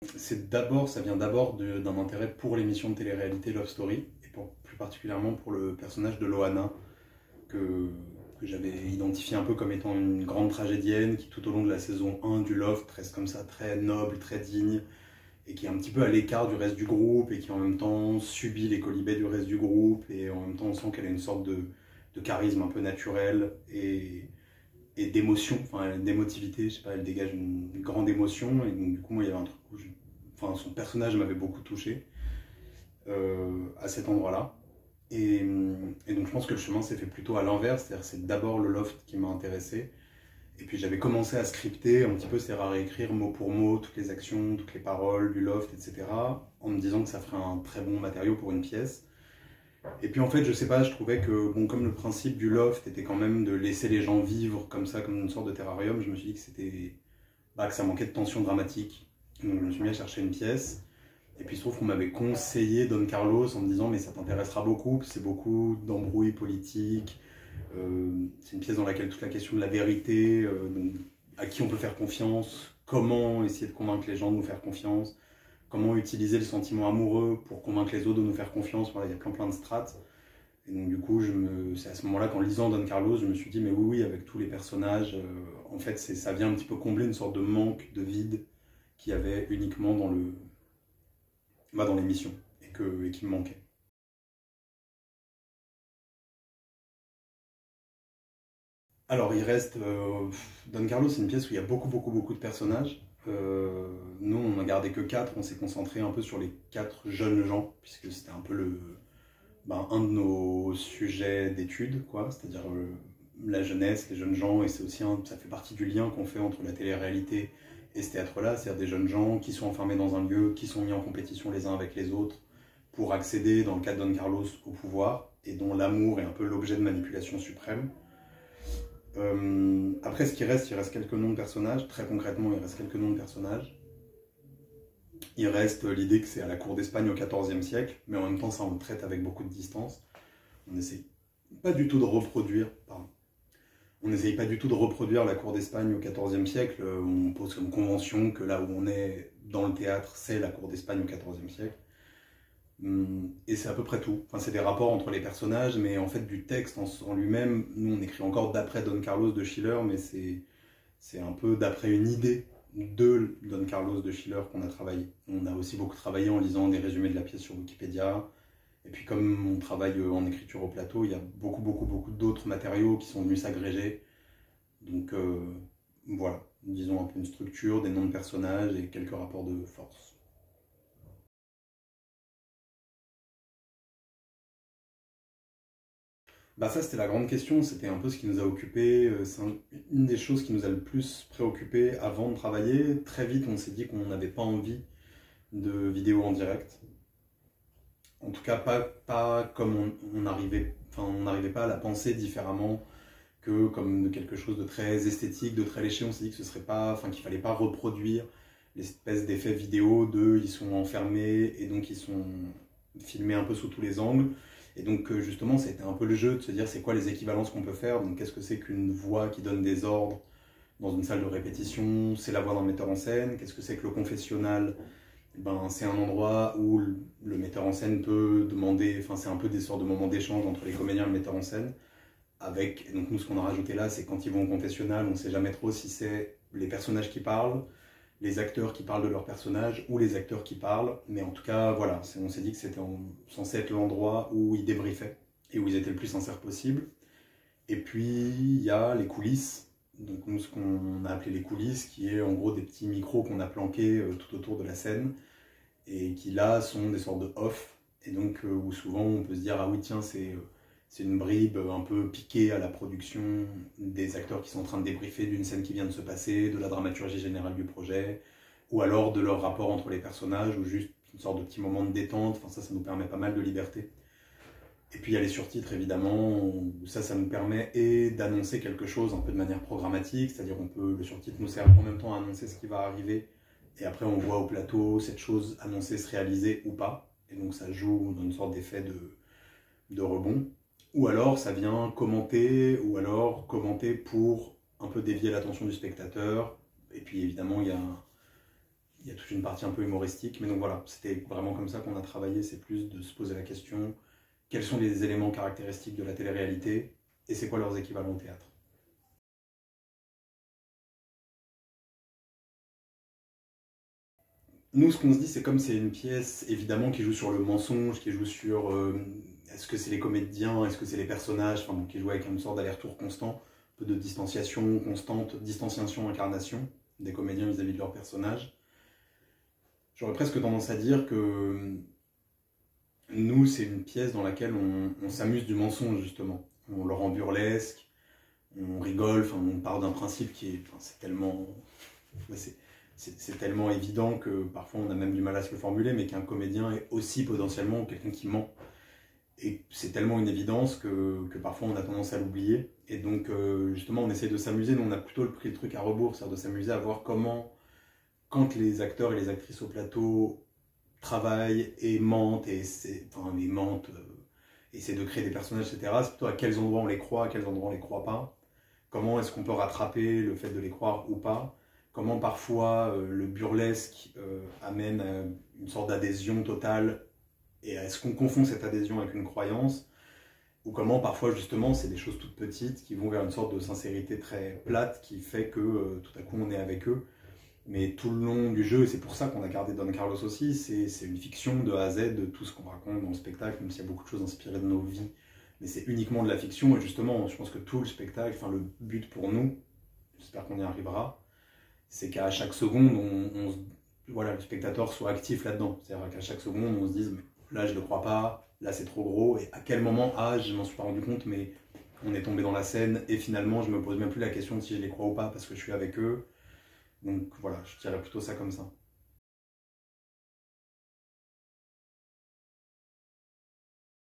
Ça vient d'abord d'un intérêt pour l'émission de télé-réalité Love Story, et plus particulièrement pour le personnage de Loana, que j'avais identifié un peu comme étant une grande tragédienne qui tout au long de la saison 1 du Loft reste comme ça très noble, très digne, et qui est un petit peu à l'écart du reste du groupe, et qui en même temps subit les quolibets du reste du groupe, et en même temps on sent qu'elle a une sorte de charisme un peu naturel, et d'émotion, enfin d'émotivité, je sais pas, elle dégage une grande émotion, et donc du coup moi il y avait un truc où enfin son personnage m'avait beaucoup touché à cet endroit-là. Et, et donc je pense que le chemin s'est fait plutôt à l'inverse, c'est-à-dire c'est d'abord le loft qui m'a intéressé, et puis j'avais commencé à scripter un petit peu, c'est-à-dire à réécrire mot pour mot toutes les actions, toutes les paroles du loft, etc., en me disant que ça ferait un très bon matériau pour une pièce. Et puis en fait, je sais pas, je trouvais que, bon, comme le principe du loft était quand même de laisser les gens vivre comme ça, comme une sorte de terrarium, je me suis dit que que ça manquait de tension dramatique. Donc je me suis mis à chercher une pièce. Et puis il se trouve qu'on m'avait conseillé Don Carlos en me disant mais ça t'intéressera beaucoup, c'est beaucoup d'embrouilles politiques, c'est une pièce dans laquelle toute la question de la vérité, donc, à qui on peut faire confiance, comment essayer de convaincre les gens de nous faire confiance, comment utiliser le sentiment amoureux pour convaincre les autres de nous faire confiance, voilà, il y a plein de strates. Et donc du coup, c'est à ce moment-là qu'en lisant Don Carlos, je me suis dit mais oui, avec tous les personnages, en fait ça vient un petit peu combler une sorte de manque, de vide qu'il y avait uniquement dans l'émission, et qui me manquait. Alors, il reste. Don Carlos, c'est une pièce où il y a beaucoup de personnages. Nous, on n'a gardé que 4, on s'est concentré un peu sur les 4 jeunes gens, puisque c'était un peu un de nos sujets d'étude, quoi. C'est-à-dire la jeunesse, les jeunes gens, et c'est aussi ça fait partie du lien qu'on fait entre la télé-réalité et ce théâtre-là, c'est-à-dire des jeunes gens qui sont enfermés dans un lieu, qui sont mis en compétition les uns avec les autres pour accéder, dans le cas de Don Carlos, au pouvoir, et dont l'amour est un peu l'objet de manipulation suprême. Après, il reste quelques noms de personnages. Très concrètement, il reste quelques noms de personnages. Il reste l'idée que c'est à la cour d'Espagne au XIVe siècle, mais en même temps, ça on le traite avec beaucoup de distance. On n'essaye pas du tout de reproduire, pardon. On n'essaye pas du tout de reproduire la cour d'Espagne au XIVe siècle. On pose comme convention que là où on est dans le théâtre, c'est la cour d'Espagne au XIVe siècle. Et c'est à peu près tout. Enfin, c'est des rapports entre les personnages, mais en fait, du texte en lui-même, nous on écrit encore d'après Don Carlos de Schiller, mais c'est un peu d'après une idée de Don Carlos de Schiller qu'on a travaillé. On a aussi beaucoup travaillé en lisant des résumés de la pièce sur Wikipédia. Et puis comme on travaille en écriture au plateau, il y a beaucoup d'autres matériaux qui sont venus s'agréger. Donc voilà, disons un peu une structure, des noms de personnages et quelques rapports de force. Bah ça c'était la grande question, c'était un peu ce qui nous a occupé, une des choses qui nous a le plus préoccupé avant de travailler. Très vite on s'est dit qu'on n'avait pas envie de vidéo en direct. En tout cas pas comme on n'arrivait pas à la penser différemment que comme de quelque chose de très esthétique, de très léché. On s'est dit que ce serait pas, enfin qu'il fallait pas reproduire l'espèce d'effet vidéo de ils sont enfermés et donc ils sont filmés un peu sous tous les angles. Et donc justement c'était un peu le jeu de se dire c'est quoi les équivalences qu'on peut faire. Donc qu'est-ce que c'est qu'une voix qui donne des ordres dans une salle de répétition, c'est la voix d'un metteur en scène. Qu'est-ce que c'est que le confessionnal? C'est un endroit où le metteur en scène peut demander, enfin c'est un peu des sortes de moments d'échange entre les comédiens et le metteur en scène. Et donc nous ce qu'on a rajouté là, c'est quand ils vont au confessionnal, on ne sait jamais trop si c'est les personnages qui parlent, les acteurs qui parlent de leurs personnages ou les acteurs qui parlent. Mais en tout cas, voilà, on s'est dit que c'était censé être l'endroit où ils débriefaient et où ils étaient le plus sincères possible. Et puis il y a les coulisses. Donc nous ce qu'on a appelé les coulisses, qui est en gros des petits micros qu'on a planqués tout autour de la scène et qui là sont des sortes de off. Et donc où souvent on peut se dire ah oui tiens c'est une bribe un peu piquée à la production des acteurs qui sont en train de débriefer d'une scène qui vient de se passer, de la dramaturgie générale du projet, ou alors de leur rapport entre les personnages, ou juste une sorte de petit moment de détente. Enfin ça nous permet pas mal de liberté. Et puis il y a les surtitres évidemment, où ça nous permet d'annoncer quelque chose un peu de manière programmatique, c'est-à-dire le surtitre nous sert en même temps à annoncer ce qui va arriver, et après on voit au plateau cette chose annoncée se réaliser ou pas, et donc ça joue dans une sorte d'effet de rebond. Ou alors ça vient commenter, ou alors commenter pour un peu dévier l'attention du spectateur. Et puis évidemment il y a il y a toute une partie un peu humoristique. Mais donc voilà, c'était vraiment comme ça qu'on a travaillé, c'est plus de se poser la question, quels sont les éléments caractéristiques de la télé-réalité et c'est quoi leurs équivalents au théâtre. Nous, ce qu'on se dit, c'est comme c'est une pièce, évidemment, qui joue sur le mensonge, qui joue sur est-ce que c'est les comédiens, est-ce que c'est les personnages, enfin, bon, qui joue avec une sorte d'aller-retour constant, un peu de distanciation constante, distanciation, incarnation des comédiens vis-à-vis de leurs personnages. J'aurais presque tendance à dire que nous, c'est une pièce dans laquelle on s'amuse du mensonge, justement. On le rend burlesque, on rigole, enfin, on part d'un principe qui est, enfin, c'est tellement, ouais, c'est tellement évident que parfois on a même du mal à se le formuler, mais qu'un comédien est aussi potentiellement quelqu'un qui ment. Et c'est tellement une évidence que parfois on a tendance à l'oublier. Et donc justement on essaie de s'amuser, nous on a plutôt pris le truc à rebours, c'est-à-dire de s'amuser à voir comment, quand les acteurs et les actrices au plateau travaillent et mentent, enfin, et mentent, essaient de créer des personnages, etc., c'est plutôt à quels endroits on les croit, à quels endroits on les croit pas. Comment est-ce qu'on peut rattraper le fait de les croire ou pas? Comment parfois le burlesque amène à une sorte d'adhésion totale et est-ce qu'on confond cette adhésion avec une croyance? Ou comment parfois justement c'est des choses toutes petites qui vont vers une sorte de sincérité très plate qui fait que tout à coup on est avec eux. Mais tout le long du jeu, et c'est pour ça qu'on a gardé Don Carlos aussi, c'est une fiction de A à Z de tout ce qu'on raconte dans le spectacle, même s'il y a beaucoup de choses inspirées de nos vies. Mais c'est uniquement de la fiction, et justement, je pense que tout le spectacle, enfin le but pour nous, j'espère qu'on y arrivera, c'est qu'à chaque seconde, voilà, le spectateur soit actif là-dedans. C'est-à-dire qu'à chaque seconde, on se dise, mais là je ne le crois pas, là c'est trop gros, et à quel moment, ah, je m'en suis pas rendu compte, mais on est tombé dans la scène, et finalement, je me pose même plus la question de si je les crois ou pas, parce que je suis avec eux. Donc voilà, je dirais plutôt ça comme ça.